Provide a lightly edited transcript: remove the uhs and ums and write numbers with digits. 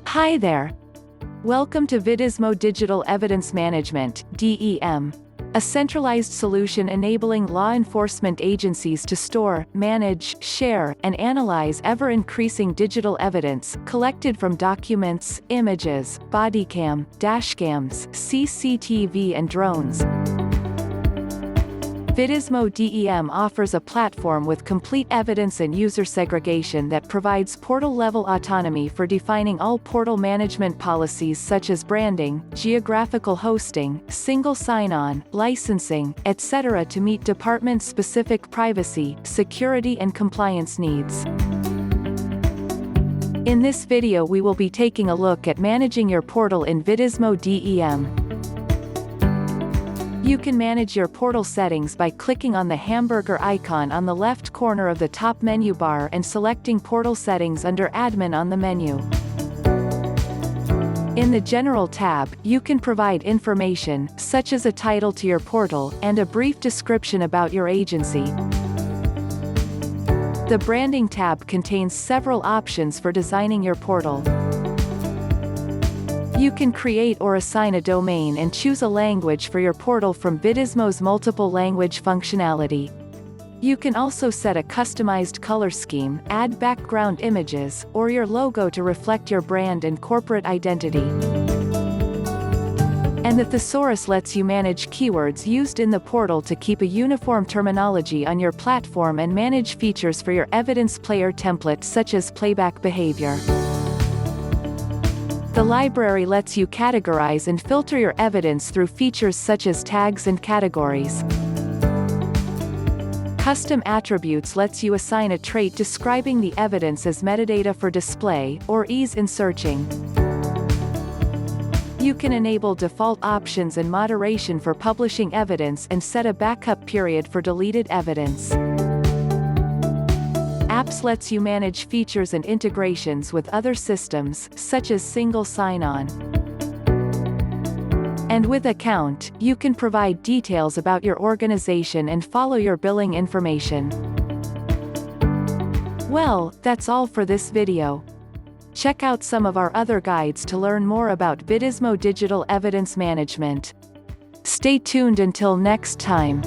Hi there. Welcome to VIDIZMO Digital Evidence Management, DEM. A centralized solution enabling law enforcement agencies to store, manage, share, and analyze ever-increasing digital evidence collected from documents, images, bodycam, dashcams, CCTV and drones. VIDIZMO DEM offers a platform with complete evidence and user segregation that provides portal-level autonomy for defining all portal management policies such as branding, geographical hosting, single sign-on, licensing, etc. to meet department-specific privacy, security and compliance needs. In this video we will be taking a look at managing your portal in VIDIZMO DEM. You can manage your portal settings by clicking on the hamburger icon on the left corner of the top menu bar and selecting Portal Settings under Admin on the menu. In the General tab, you can provide information, such as a title to your portal, and a brief description about your agency. The Branding tab contains several options for designing your portal. You can create or assign a domain and choose a language for your portal from VIDIZMO's multiple language functionality. You can also set a customized color scheme, add background images, or your logo to reflect your brand and corporate identity. And the Thesaurus lets you manage keywords used in the portal to keep a uniform terminology on your platform and manage features for your evidence player template such as playback behavior. The library lets you categorize and filter your evidence through features such as tags and categories. Custom attributes lets you assign a trait describing the evidence as metadata for display, or ease in searching. You can enable default options and moderation for publishing evidence and set a backup period for deleted evidence. Apps lets you manage features and integrations with other systems, such as single sign-on. And with Account, you can provide details about your organization and follow your billing information. Well, that's all for this video. Check out some of our other guides to learn more about VIDIZMO Digital Evidence Management. Stay tuned until next time.